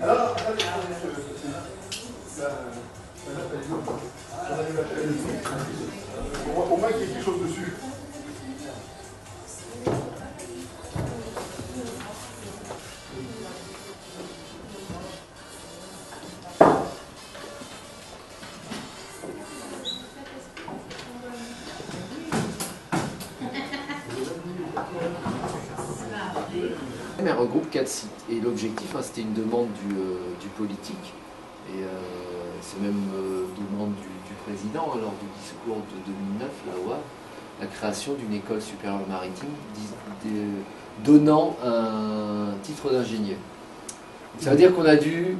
Alors, au moins qu'il y ait quelque chose dessus. Elle regroupe 4 sites et l'objectif, c'était une demande du politique et c'est même demande du président lors du discours de 2009 là au Havre, la création d'une école supérieure maritime donnant un titre d'ingénieur. Ça veut dire qu'on a dû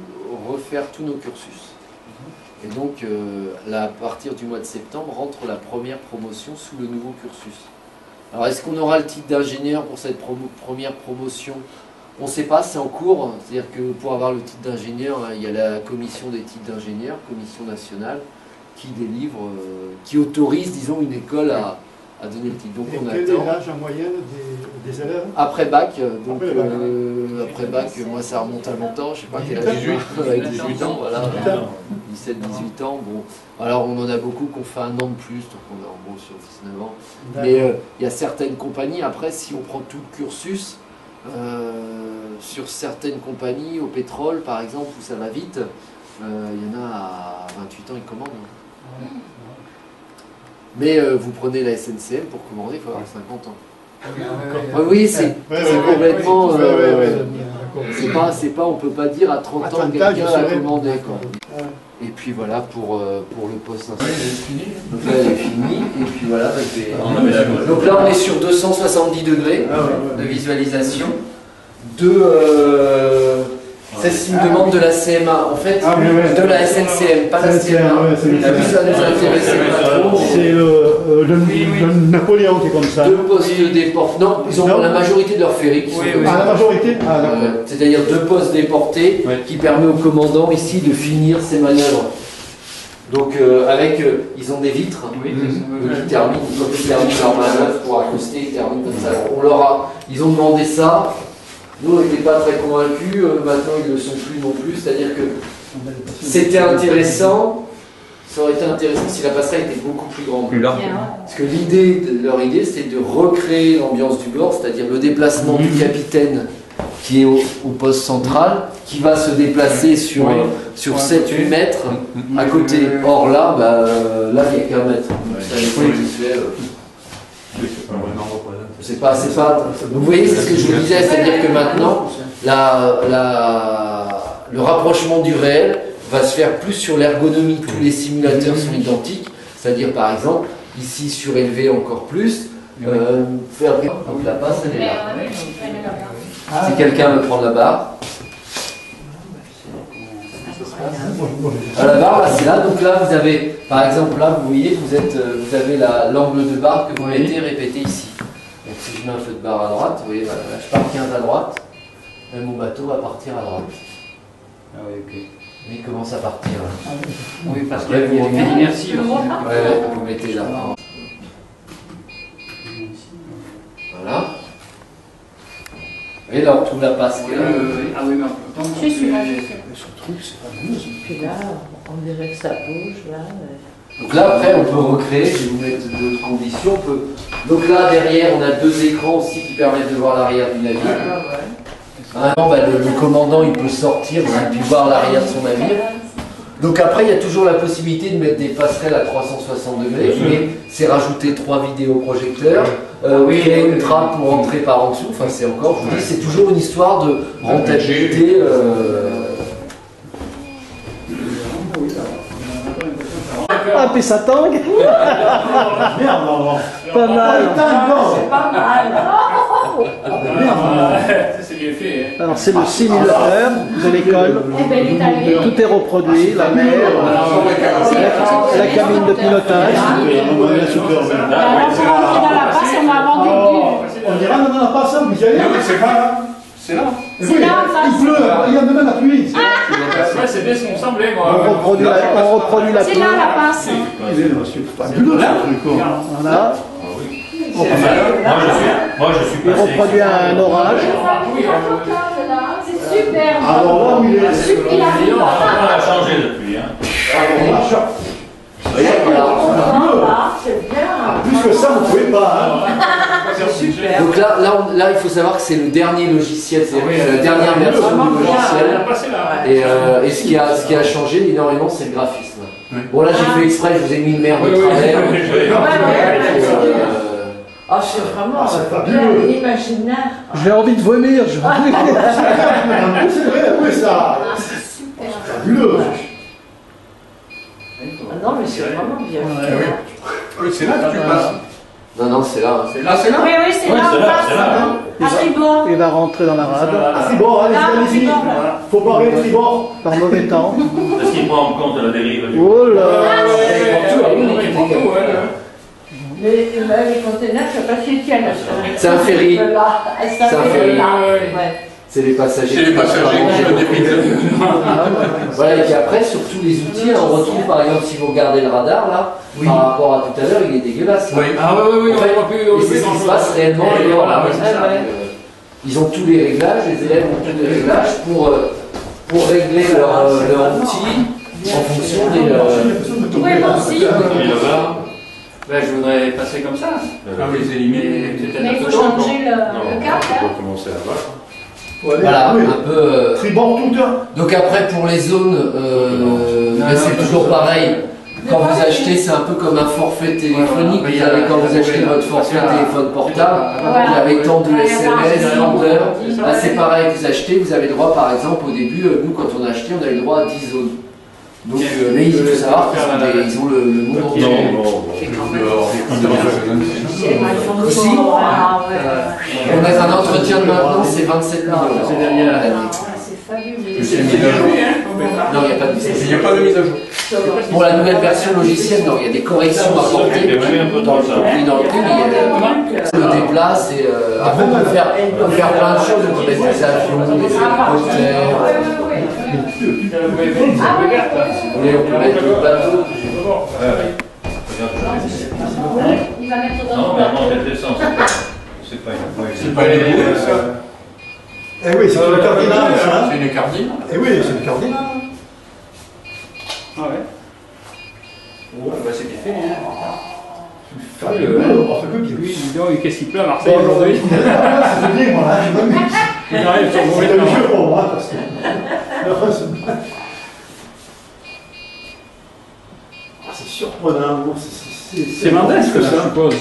refaire tous nos cursus. Et donc là, à partir du mois de septembre rentre la première promotion sous le nouveau cursus. Alors est-ce qu'on aura le titre d'ingénieur pour cette première promotion? On ne sait pas, c'est en cours. C'est-à-dire que pour avoir le titre d'ingénieur, il y a la commission des titres d'ingénieur, commission nationale, qui délivre, qui autorise, disons, une école à donner le titre. Donc on quel attend. est l'âge en moyenne des élèves? Après bac, donc après bac, moi ça remonte à longtemps, je ne sais pas quel âge, avec 18 ans, voilà, 17-18 ans. Bon, alors on en a beaucoup qui ont fait un an de plus, donc on est en gros sur 19 ans. Mais il y a certaines compagnies, après si on prend tout le cursus, sur certaines compagnies, au pétrole par exemple, où ça va vite, il y en a à 28 ans, ils commandent. Mais vous prenez la SNCM pour commander, il faut avoir 50 ans. Oui, c'est complètement. C'est pas, on peut pas dire à 30 ans quelqu'un a commandé. Et puis voilà pour le poste installé. Donc là elle est finie. Et puis voilà. Donc là on est sur 270 degrés de visualisation. C'est une demande de la CMA, en fait, de la SNCM, pas la CMA. La vue, ça nous intéressait pas trop. C'est le Napoléon qui est comme ça. Deux postes déportés. Non, ils ont la majorité de leurs ferries. Ah, la majorité. C'est-à-dire 2 postes déportés qui permet au commandant ici de finir ses manœuvres. Donc ils ont des vitres qui terminent leur manœuvre pour accoster, ils terminent comme ça. Ils ont demandé ça. Nous, on n'était pas très convaincus, maintenant ils ne le sont plus non plus, c'est-à-dire que c'était intéressant, ça aurait été intéressant si la passerelle était beaucoup plus grande. Parce que leur idée, c'était de recréer l'ambiance du bord, c'est-à-dire le déplacement du capitaine qui est au poste central, qui va se déplacer sur 7-8 mètres à côté. Or là, il n'y a qu'un mètre. C'est pas. Vous voyez, c'est ce que je vous disais, c'est-à-dire que maintenant, le rapprochement du réel va se faire plus sur l'ergonomie. Tous les simulateurs sont identiques, c'est-à-dire par exemple, ici surélevé encore plus. Donc la passe, elle est là. Si quelqu'un veut prendre la barre. La barre, là, c'est là. Donc là, vous avez, par exemple, là, vous voyez, vous avez l'angle de barre que vous mettez répété ici. Donc si je mets un feu de barre à droite, vous voyez, là, je pars 15 à droite, même mon bateau va partir à droite. Ah oui, ok. Mais il commence à partir. Là. Oui, parce qu'il y a une inertie. Vous mettez là. Voilà. Et là, on retrouve la passe. Ah oui, mais on peut pas. Je suis là. Ce truc, c'est pas mieux. Puis là, on dirait que ça bouge, là. Donc là, après, on peut recréer, je vais vous mettre d'autres conditions. Donc là, derrière, on a 2 écrans aussi qui permettent de voir l'arrière du navire. Maintenant, le commandant, il peut sortir et puis voir l'arrière de son navire. Donc après, il y a toujours la possibilité de mettre des passerelles à 360 degrés, mais c'est rajouter 3 vidéoprojecteurs, créer une trappe pour entrer par en dessous. Enfin, c'est encore, je vous dis, c'est toujours une histoire de rentabilité. Ah, puis ça tangue. Merde, non. Pas mal. C'est pas mal. C'est bien fait. Alors c'est le simulateur de l'école. Tout est reproduit, la mer, la cabine de pilotage. On dirait qu'on n'a pas ça, vous y allez. C'est pas là. C'est là. Il pleut, il y a demain la pluie. C'est bien ce qu'on semblait, moi. On reproduit la C'est pluie. là la passe. Voilà. Moi, je suis Il reproduit un orage. Super. Alors là, oui, il est. Il arrive On pas. a changé depuis. Hein. Alors là, C'est bien. plus que ça, vous ne pouvez pas. Hein. C'est super. Donc là, il faut savoir que c'est le dernier logiciel, c'est la dernière version du On logiciel. a passé là. Et ce qui a changé énormément, c'est le graphisme. Bon, là, j'ai fait exprès, je vous ai mis une mer de travers. Ah, c'est vraiment c'est bien fabuleux. imaginaire. J'ai envie de vomir. C'est vrai, oui, ça. Super. Fabuleux. Ah non, mais c'est vraiment bien. Oui, c'est là que tu passes. Non, c'est là. C'est là, c'est là. Oui, oui, c'est là, c'est on là, passe. c'est là, hein. À tribord. Il va rentrer dans la rade Ah, c'est bon, allez, Là, allez-y. tribord, là. Faut barrer le tribord. par mauvais temps. Est-ce qu'il prend en compte la dérive du Oh là. Mais les containers, je sais pas si tiennent. C'est un ferry. C'est un ferry. Ouais. C'est les passagers. C'est les passagers qui le dépitent. Voilà, et puis après, sur tous les outils, on retrouve par exemple, si vous regardez le radar là, par rapport à tout à l'heure, il est dégueulasse. Ah oui, En fait, et c'est ce qui se passe réellement. Oui, et voilà, ouais, oui, c'est ça. Ils ont tous les réglages, les élèves ont tous les réglages pour régler leur outil en fonction des. Oui, moi aussi. Ben, je voudrais passer comme ça. Ah oui, c'est limite. Mais il faut changer le cap, là. commencer là-bas. Voilà, Oui. un peu. Tribord tout un. Donc après, pour les zones, ben, c'est toujours pareil. Quand vous achetez, c'est un peu comme un forfait téléphonique. Vous avez, quand vous achetez votre forfait téléphone portable, vous avez tant de SMS, tant d'heures. Là, c'est pareil, vous achetez, vous avez le droit, par exemple, au début, nous, quand on a acheté, on avait le droit à 10 zones. Donc, mais il faut savoir qu'ils ont le monde entier. Aussi, on a un entretien de maintenance, c'est 27 millions. C'est derrière. Ah, c'est fabuleux. C'est une mise à jour. Non, il n'y a pas de mise à jour. Il n'y a pas de mise à jour. Pour la nouvelle version logicielle, non, il y a des corrections à apporter dans le prix, mais ça se déplace et après on peut faire plein de choses, on peut mettre des avions, des hélicoptères, si vous voulez, on peut mettre des bateaux. Il va mettre dans Non, le mais avant, bateau. c'est l'essence. C'est pas une. C'est pas les boules, ça. Eh oui, c'est le cardinal, ça. Hein. C'est une cardine. Eh oui, c'est le cardinal. Ah ouais. Oh, bah c'est bien fait. Hein. Fabuleux. Oh, c'est que bien. Oui, dis donc, qu'est-ce qu'il pleut à Marseille aujourd'hui? C'est bien, moi, là. Il arrive sur C'est mauvais le temps. jeu pour moi, parce que. Heureusement. C'est surprenant. C'est Mendès que ça, je suppose.